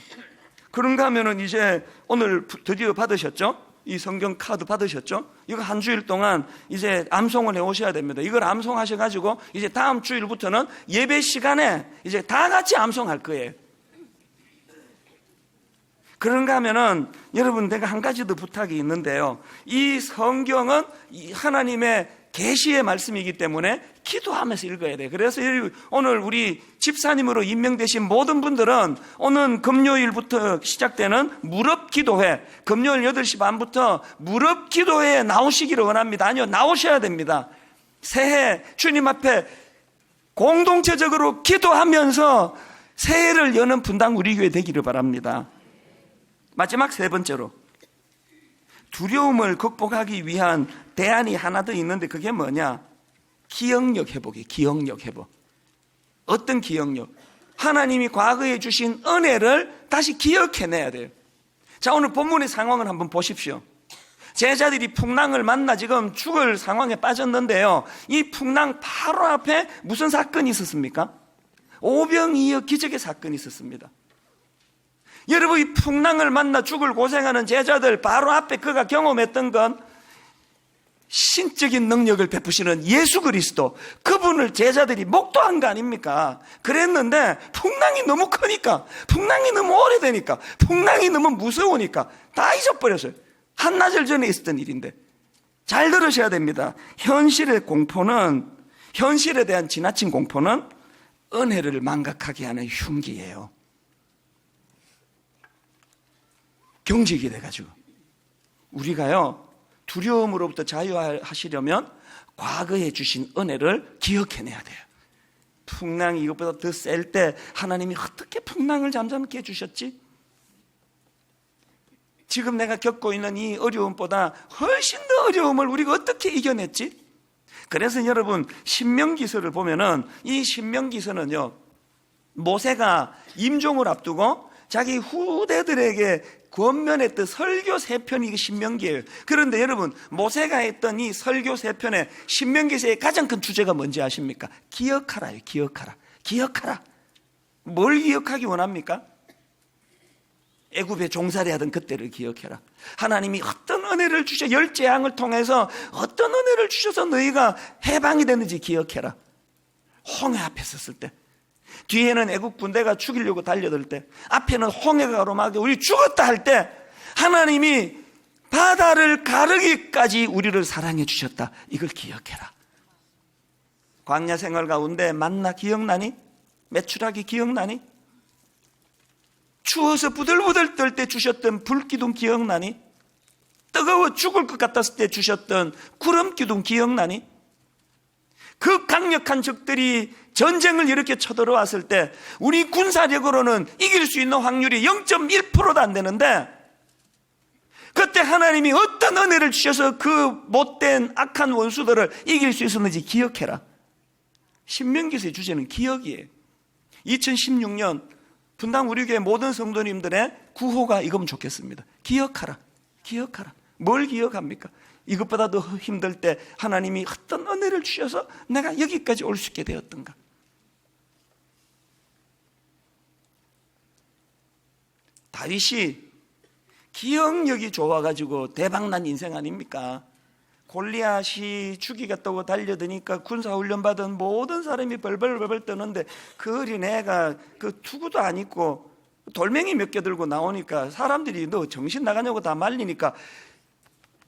그런가 하면은 이제 오늘 드디어 받으셨죠? 이 성경 카드 받으셨죠? 이거 한 주일 동안 이제 암송을 해 오셔야 됩니다. 이걸 암송하셔가지고 이제 다음 주일부터는 예배 시간에 이제 다 같이 암송할 거예요. 그런가 하면은 여러분, 내가 한 가지 더 부탁이 있는데요, 이 성경은 하나님의 계시의 말씀이기 때문에 기도하면서 읽어야 돼요. 그래서 오늘 우리 집사님으로 임명되신 모든 분들은 오늘 금요일부터 시작되는 무릎 기도회, 금요일 8시 반부터 무릎 기도회에 나오시기를 원합니다. 아니요, 나오셔야 됩니다. 새해 주님 앞에 공동체적으로 기도하면서 새해를 여는 분당 우리 교회 되기를 바랍니다. 마지막 세 번째로, 두려움을 극복하기 위한 대안이 하나 더 있는데, 그게 뭐냐? 기억력 회복이에요. 기억력 회복. 어떤 기억력? 하나님이 과거에 주신 은혜를 다시 기억해내야 돼요. 자, 오늘 본문의 상황을 한번 보십시오. 제자들이 풍랑을 만나 지금 죽을 상황에 빠졌는데요, 이 풍랑 바로 앞에 무슨 사건이 있었습니까? 오병이어 기적의 사건이 있었습니다. 여러분, 이 풍랑을 만나 죽을 고생하는 제자들 바로 앞에 그가 경험했던 건 신적인 능력을 베푸시는 예수 그리스도, 그분을 제자들이 목도한 거 아닙니까? 그랬는데 풍랑이 너무 크니까, 풍랑이 너무 오래되니까, 풍랑이 너무 무서우니까 다 잊어버렸어요. 한나절 전에 있었던 일인데. 잘 들으셔야 됩니다. 현실의 공포는, 현실에 대한 지나친 공포는 은혜를 망각하게 하는 흉기예요. 경직이 돼가지고 우리가요, 두려움으로부터 자유하시려면 과거에 주신 은혜를 기억해내야 돼요. 풍랑이 이것보다 더 셀 때 하나님이 어떻게 풍랑을 잠잠케 해주셨지? 지금 내가 겪고 있는 이 어려움보다 훨씬 더 어려움을 우리가 어떻게 이겨냈지? 그래서 여러분, 신명기서를 보면은, 이 신명기서는요, 모세가 임종을 앞두고 자기 후대들에게 권면했던 설교 3편이 신명기예요. 그런데 여러분, 모세가 했던 이 설교 3편의 신명기서의 가장 큰 주제가 뭔지 아십니까? 기억하라요. 기억하라. 기억하라. 뭘 기억하기 원합니까? 애굽에 종살이 하던 그때를 기억해라. 하나님이 어떤 은혜를 주셔, 열재앙을 통해서 어떤 은혜를 주셔서 너희가 해방이 됐는지 기억해라. 홍해 앞에 섰을 때, 뒤에는 애굽 군대가 죽이려고 달려들 때, 앞에는 홍해가 가로막여 우리 죽었다 할 때 하나님이 바다를 가르기까지 우리를 사랑해 주셨다. 이걸 기억해라. 광야 생활 가운데 만나 기억나니? 메추라기 기억나니? 추워서 부들부들 떨 때 주셨던 불기둥 기억나니? 뜨거워 죽을 것 같았을 때 주셨던 구름기둥 기억나니? 그 강력한 적들이 전쟁을 이렇게 쳐들어왔을 때 우리 군사력으로는 이길 수 있는 확률이 0.1%도 안 되는데, 그때 하나님이 어떤 은혜를 주셔서 그 못된 악한 원수들을 이길 수 있었는지 기억해라. 신명기서의 주제는 기억이에요. 2016년 분당 우리 교회 모든 성도님들의 구호가 이거면 좋겠습니다. 기억하라. 기억하라. 뭘 기억합니까? 이것보다 더 힘들 때 하나님이 어떤 은혜를 주셔서 내가 여기까지 올 수 있게 되었던가. 다윗이 기억력이 좋아가지고 대박난 인생 아닙니까? 골리앗이 죽이겠다고 달려드니까 군사훈련 받은 모든 사람이 벌벌벌 떠는데 그 어린애가 그 투구도 안 입고 돌멩이 몇 개 들고 나오니까 사람들이 너 정신 나가냐고 다 말리니까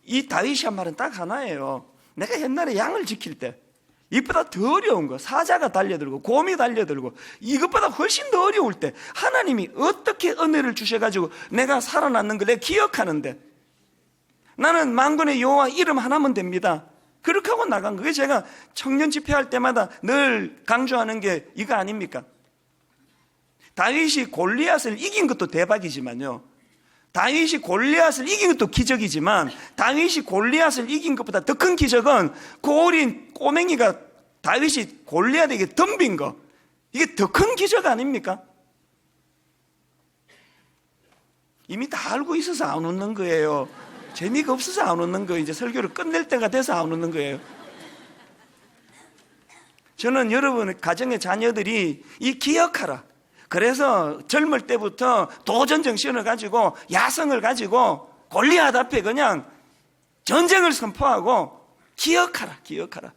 이 다윗이 한 말은 딱 하나예요. 내가 옛날에 양을 지킬 때 이보다 더 어려운 거, 사자가 달려들고 곰이 달려들고 이것보다 훨씬 더 어려울 때 하나님이 어떻게 은혜를 주셔가지고 내가 살아났는 걸 내가 기억하는데, 나는 만군의 여호와 이름 하나면 됩니다. 그렇게 하고 나간 거예요. 제가 청년 집회할 때마다 늘 강조하는 게 이거 아닙니까? 다윗이 골리앗을 이긴 것도 대박이지만요, 다윗이 골리앗을 이긴 것도 기적이지만 다윗이 골리앗을 이긴 것보다 더 큰 기적은 그 어린 꼬맹이가 다윗이 골리앗에게 덤빈 거, 이게 더 큰 기적 아닙니까? 이미 다 알고 있어서 안 웃는 거예요. 재미가 없어서 안 웃는 거예요. 이제 설교를 끝낼 때가 돼서 안 웃는 거예요. 저는 여러분 가정의 자녀들이 이 기억하라, 그래서 젊을 때부터 도전 정신을 가지고 야성을 가지고 골리앗 앞에 그냥 전쟁을 선포하고 기억하라, 기억하라.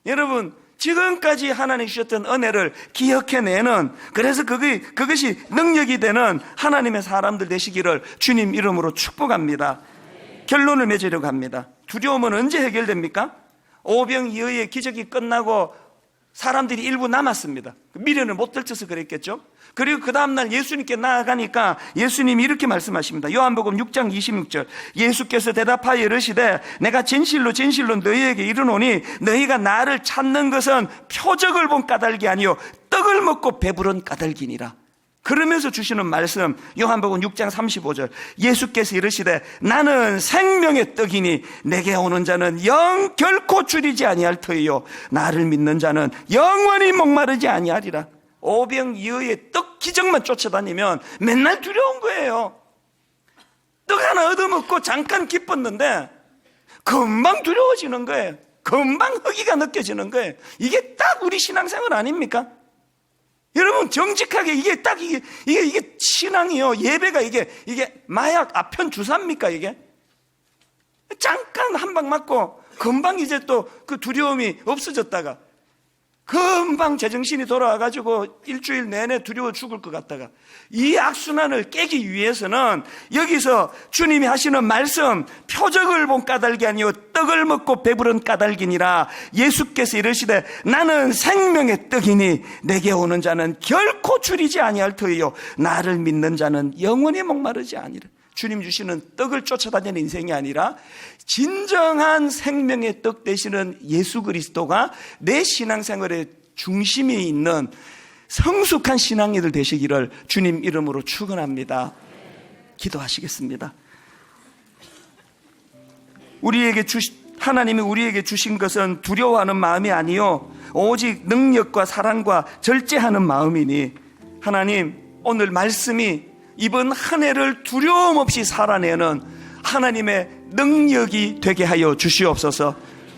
여러분 지금까지 하나님 주셨던 은혜를 기억해내는, 그래서 그것이 능력이 되는 하나님의 사람들 되시기를 주님 이름으로 축복합니다. 결론을 맺으려고 합니다. 두려움은 언제 해결됩니까? 오병이어의 기적이 끝나고 사람들이 일부 남았습니다. 미련을 못 들쳐서 그랬겠죠. 그리고 그 다음날 예수님께 나아가니까 예수님이 이렇게 말씀하십니다. 요한복음 6장 26절, 예수께서 대답하여 이르시되 내가 진실로 진실로 너희에게 이르노니 너희가 나를 찾는 것은 표적을 본 까닭이 아니요 떡을 먹고 배부른 까닭이니라. 그러면서 주시는 말씀, 요한복음 6장 35절, 예수께서 이르시되 나는 생명의 떡이니 내게 오는 자는 결코 줄이지 아니할 터이요 나를 믿는 자는 영원히 목마르지 아니하리라. 오병이어의 떡 기적만 쫓아다니면 맨날 두려운 거예요. 떡 하나 얻어먹고 잠깐 기뻤는데 금방 두려워지는 거예요. 금방 허기가 느껴지는 거예요. 이게 딱 우리 신앙생활 아닙니까? 여러분 정직하게 이게 신앙이요. 예배가 이게 마약 아편 주사입니까? 이게 잠깐 한 방 맞고 금방 이제 또 그 두려움이 없어졌다가 금방 제정신이 돌아와가지고 일주일 내내 두려워 죽을 것 같다가, 이 악순환을 깨기 위해서는 여기서 주님이 하시는 말씀, 표적을 본 까닭이 아니요 떡을 먹고 배부른 까닭이니라. 예수께서 이르시되 나는 생명의 떡이니 내게 오는 자는 결코 줄이지 아니할 터이요 나를 믿는 자는 영원히 목마르지 아니라. 주님 주시는 떡을 쫓아다니는 인생이 아니라 진정한 생명의 떡 되시는 예수 그리스도가 내 신앙생활의 중심에 있는 성숙한 신앙인들 되시기를 주님 이름으로 축원합니다. 기도하시겠습니다. 하나님이 우리에게 주신 것은 두려워하는 마음이 아니요 오직 능력과 사랑과 절제하는 마음이니, 하나님 오늘 말씀이 이번 한 해를 두려움 없이 살아내는 하나님의 능력이 되게 하여 주시옵소서.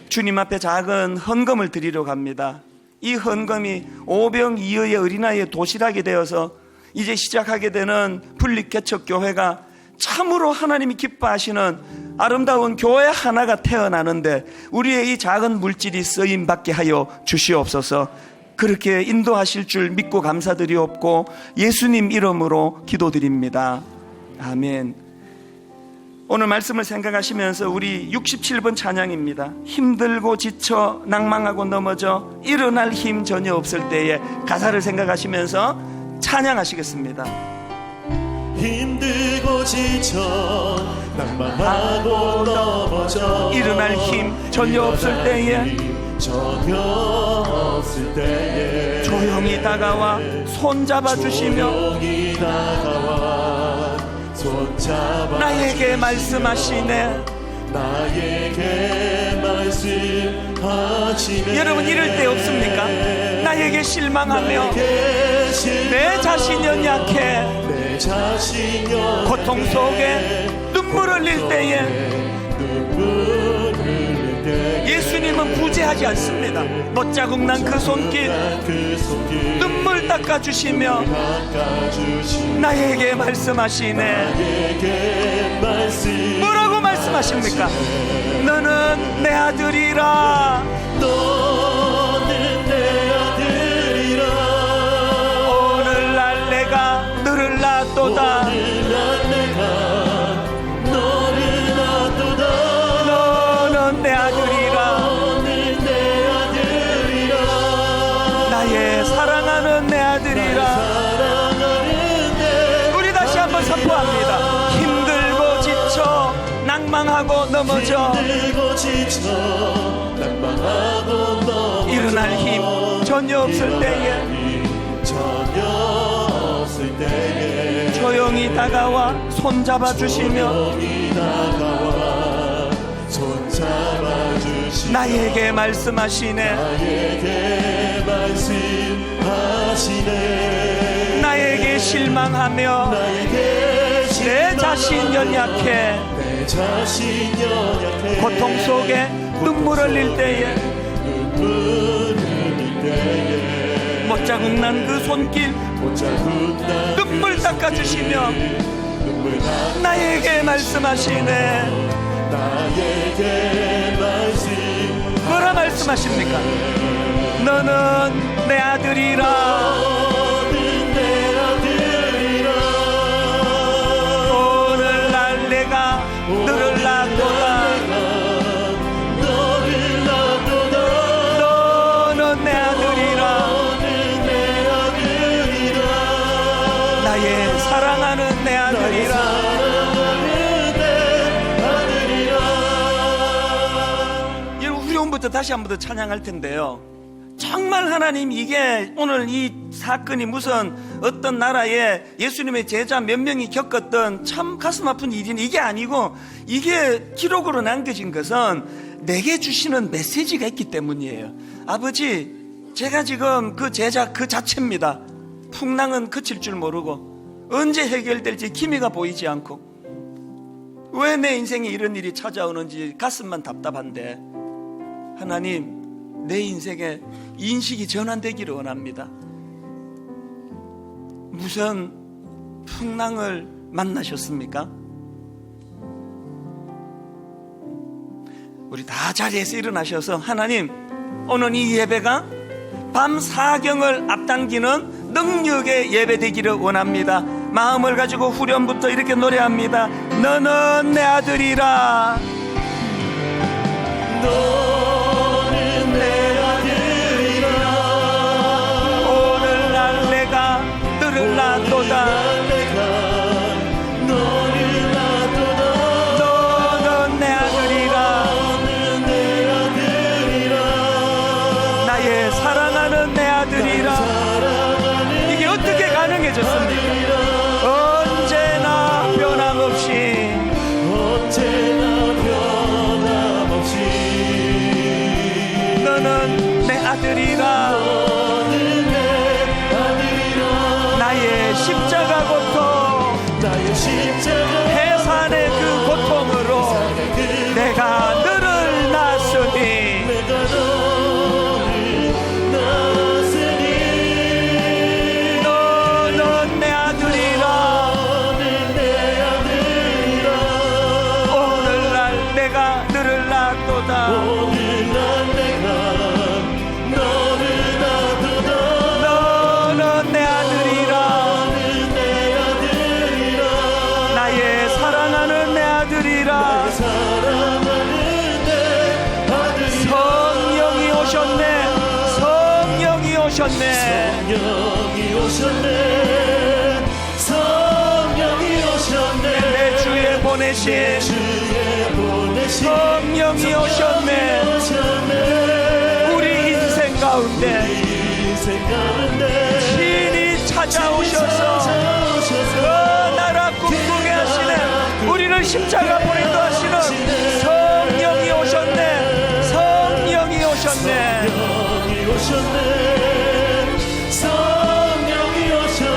주님 앞에 작은 헌금을 드리려고 합니다. 이 헌금이 오병이어의 어린아이의 도시락이 되어서 이제 시작하게 되는 분립개척교회가 참으로 하나님이 기뻐하시는 아름다운 교회 하나가 태어나는데 우리의 이 작은 물질이 쓰임받게 하여 주시옵소서. 그렇게 인도하실 줄 믿고 감사드리옵고 예수님 이름으로 기도드립니다. 아멘. 오늘 말씀을 생각하시면서 우리 67번 찬양입니다. 힘들고 지쳐 낭망하고 넘어져 일어날 힘 전혀 없을 때에 가사를 생각하시면서 찬양하시겠습니다. 힘들고 지쳐 낭만하고 넘어져 일어날 힘 전혀 없을 때에 전혀 없을 때에 조용히 다가와 손잡아 주시며 조용히 다가와 손잡아 나에게 말씀하시네. 나에게 말씀하시네. 여러분 이럴 때 없습니까? 나에게 실망하며 내 자신 연약해 내 자신 연약해 고통 속에 눈물 흘릴 때에 예수님은 부재하지 않습니다. 못자국 난 그 손길 눈물 닦아주시며 나에게 말씀하시네. 뭐라고 말씀하십니까? 너는 내 아들이라. 너는 내 아들이라. 오늘날 내가 너를 낳았도다. 너는 내 아들이라. 나의 사랑하는 내 아들이라. 우리 다시 한번 선포합니다. 힘들고 지쳐 낭망하고 넘어져 일어날 힘 전혀 없을 때에 조용히 다가와 손잡아 주시며 나에게 말씀하시네. 나에게 실망하며 내 자신 연약해 고통 속에 눈물 흘릴 때에 못자국 난 그 손길 눈물 닦아주시며 나에게 말씀하시네. 뭐라 말씀하십니까? 너는 내 아들이라. 오늘날 내가 너를 낳았도다. 너는 내 아들이라. 나의 사랑하는 내 아들이라. 부터 다시 한 번 더 찬양할 텐데요. 정말 하나님, 이게 오늘 이 사건이 무슨 어떤 나라에 예수님의 제자 몇 명이 겪었던 참 가슴 아픈 일이니 이게 아니고, 이게 기록으로 남겨진 것은 내게 주시는 메시지가 있기 때문이에요. 아버지, 제가 지금 그 제자 그 자체입니다. 풍랑은 그칠 줄 모르고 언제 해결될지 기미가 보이지 않고 왜 내 인생에 이런 일이 찾아오는지 가슴만 답답한데, 하나님, 내 인생에 인식이 전환되기를 원합니다. 무슨 풍랑을 만나셨습니까? 우리 다 자리에서 일어나셔서 하나님, 오늘 이 예배가 밤 사경을 앞당기는 능력의 예배 되기를 원합니다. 마음을 가지고 후렴부터 이렇게 노래합니다. 너는 내 아들이라. 너는 내 아들이라. 오늘날 내가 너를 낳았도다. 너는 내 아들이라. 나의 사랑하는 내 아들이라. 이게 어떻게 가능해졌습니까? 언제나 변함없이 너는 내 아들이라. 나의 십자가 고통, 해산의 그 고통으로 내가 너를 낳았으니 오셨네. 성령이 오셨네. 성령이 오셨네. 내 주에 보내신 성령이 오셨네. 우리 인생 가운데 신이 찾아오셔서 그 나라 꿈꾸게 하시는, 우리를 십자가로 인도하시는 성령이 오셨네. 성령이 오셨네.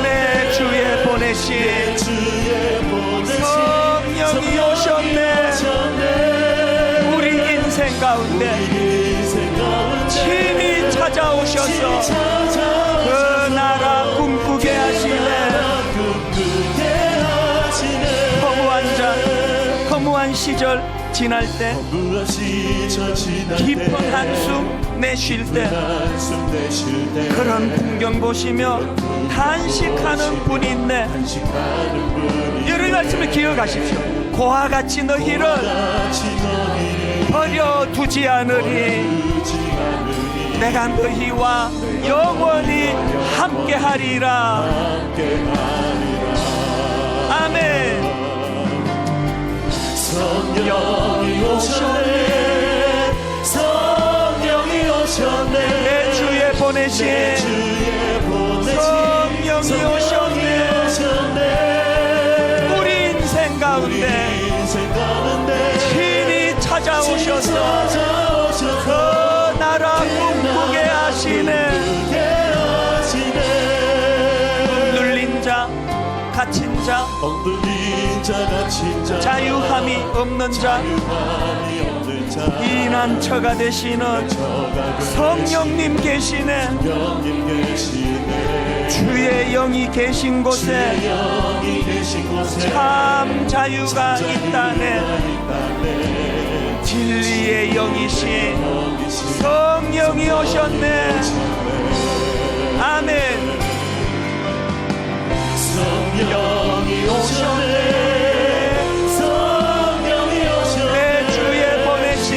내 주에 보내신 성령이 오셨네. 우리 인생 가운데 신이 찾아오셔서 그 나라 꿈꾸게 하시네. 허무한 시절 지날 때, 깊은 한숨 내쉴 때, 그런 풍경 보시며 탄식하는 분이 있네. 여러분 말씀을 기억하십시오. 고와 같이 너희를 버려두지 않으리. 내가 너희와 영원히 함께하리라. 아멘. 성령이 오셨네. 성령이 오셨네. 내 주에 보내신 성령이 오셨네. 우리 인생 가운데 신이 찾아오셔서 그 나라 꿈꾸게 하시네. 눌린 자, 갇힌 자, 자유함이 없는 자, 피난처가 되시는 성령님 계시네. 주의 영이 계신 곳에 참 자유가 있다네. 진리의 영이신 성령이 오셨네. 아멘. 성령이 오셨네. 성령이 오셨네. 내 주에 보내신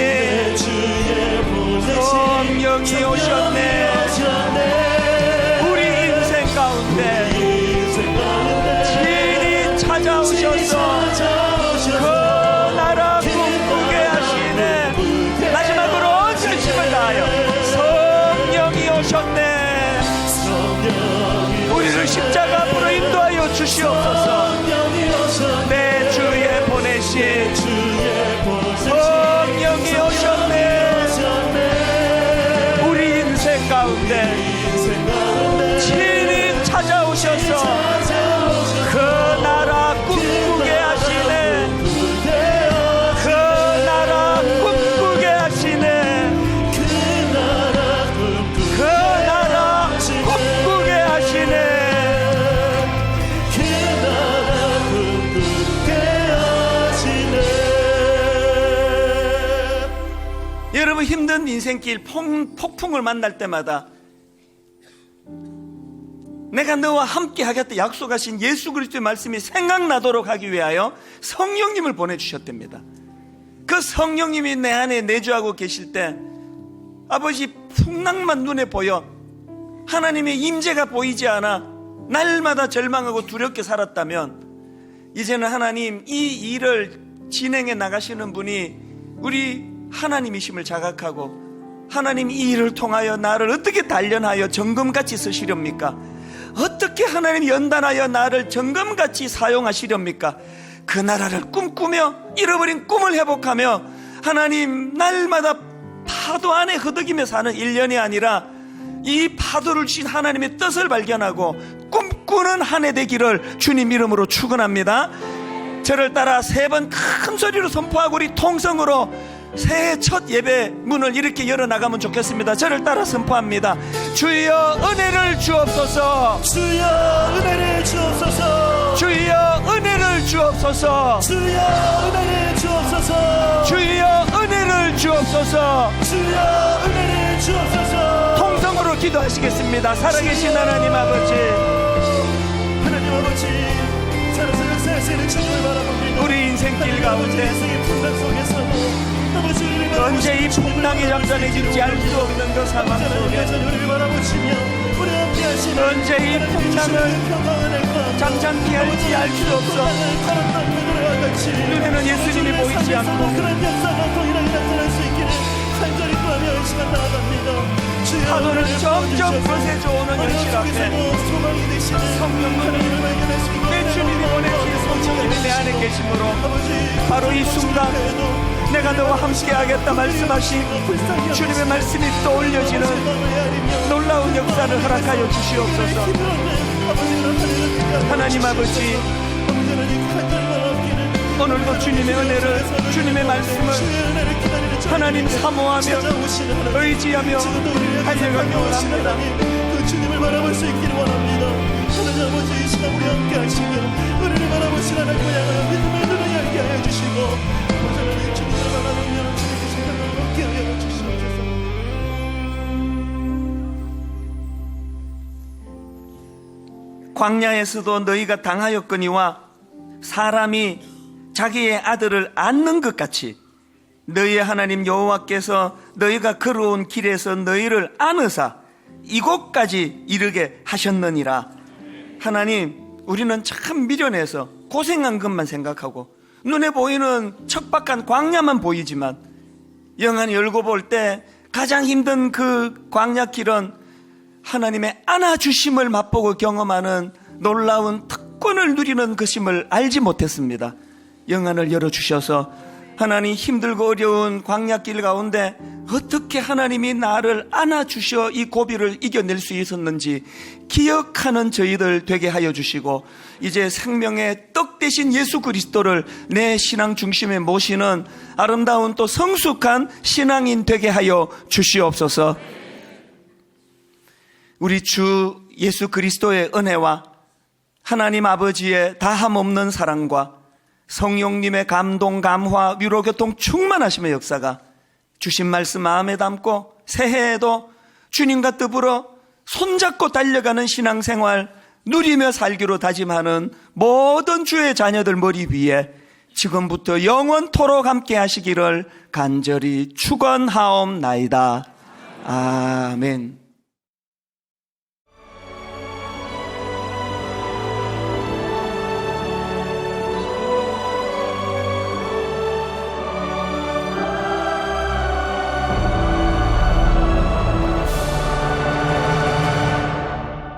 성령이 오셨네. 우리 인생 가운데 신이 찾아오셔서 그 나라 꿈꾸게 하시네. 마지막으로 전심을 다하여 성령이 오셨네. 우리를 십자가 앞으로 인도하여 주시옵소서. 내 주에 보내신 성령이 오셨네. 우리 인생 가운데 신이 찾아오셔서 그 나라 꿈꾸게 하시네. 그 나라 꿈꾸게 하시네. 그 나라 꿈꾸게 하시네. 여러분, 힘든 인생길 폭풍을 만날 때마다 내가 너와 함께 하겠다 약속하신 예수 그리스도의 말씀이 생각나도록 하기 위하여 성령님을 보내주셨답니다. 그 성령님이 내 안에 내주하고 계실 때 아버지 풍랑만 눈에 보여 하나님의 임재가 보이지 않아 날마다 절망하고 두렵게 살았다면, 이제는 하나님 이 일을 진행해 나가시는 분이 우리 하나님이심을 자각하고, 하나님 이 일을 통하여 나를 어떻게 단련하여 정금같이 쓰시렵니까? 어떻게 하나님 연단하여 나를 정금같이 사용하시렵니까? 그 나라를 꿈꾸며 잃어버린 꿈을 회복하며 하나님 날마다 파도 안에 흐득이며 사는 1년이 아니라 이 파도를 주신 하나님의 뜻을 발견하고 꿈꾸는 한 해 되기를 주님 이름으로 축원합니다. 저를 따라 3번 큰 소리로 선포하고 우리 통성으로 새해 첫 예배 문을 이렇게 열어나가면 좋겠습니다. 저를 따라 선포합니다. 주여 은혜를 주옵소서. 주여 은혜를 주옵소서. 주여 은혜를 주옵소서. 주여 은혜를 주옵소서. 주여 은혜를 주옵소서. 주여 은혜를 주옵소서. 통성으로 기도하시겠습니다. 살아계신 하나님 아버지, 하나님 아버지, 살아서는 새해를 주님을 바라봅니다. 우리 인생길 가운데 인생의 풍랑 속에서 아버지 우리를 언제 이 풍랑이 잠잠해질지 알 수 없는 그 상황 속에 언제 이 풍랑을 잠잠케 할지 알 수 없어 눈에는 예수님이 보이지 않고 파도는 점점 거세져 오는 현실 앞에 성령님이 내 주님이 보내신 성령님이 내 안에 계심으로 바로 이 순간 내가 너와 함께 하겠다 말씀하신 주님의 말씀이 떠올려지는 놀라운 역사를 허락하여 주시옵소서. 하나님 아버지, 오늘도 주님의 은혜를, 주님의 말씀을 하나님 사모하며 의지하며 달려가기 원합니다. 그 주님을 바라볼 수 있기를 원합니다. 하나님 아버지, 이 시간 우리 함께 하시며 은혜를 바라보신 하나님 향하여 믿음의 눈을 열게 하여 주시고 하나님 주님을 바라보며 주님의 생각을 얻게 하여 주시옵소서. 광야에서도 너희가 당하였거니와 사람이 자기의 아들을 안는 것 같이 너희의 하나님 여호와께서 너희가 걸어온 길에서 너희를 안으사 이곳까지 이르게 하셨느니라. 하나님, 우리는 참 미련해서 고생한 것만 생각하고 눈에 보이는 척박한 광야만 보이지만 영안이 열고 볼 때 가장 힘든 그 광야길은 하나님의 안아주심을 맛보고 경험하는 놀라운 특권을 누리는 것임을 알지 못했습니다. 영안을 열어주셔서 하나님, 힘들고 어려운 광야길 가운데 어떻게 하나님이 나를 안아주셔 이 고비를 이겨낼 수 있었는지 기억하는 저희들 되게 하여 주시고 이제 생명의 떡 대신 예수 그리스도를 내 신앙 중심에 모시는 아름다운 또 성숙한 신앙인 되게 하여 주시옵소서. 우리 주 예수 그리스도의 은혜와 하나님 아버지의 다함없는 사랑과 성령님의 감동, 감화, 위로, 교통 충만하심의 역사가 주신 말씀 마음에 담고 새해에도 주님과 더불어 손잡고 달려가는 신앙생활 누리며 살기로 다짐하는 모든 주의 자녀들 머리 위에 지금부터 영원토록 함께 하시기를 간절히 축원하옵나이다. 아멘.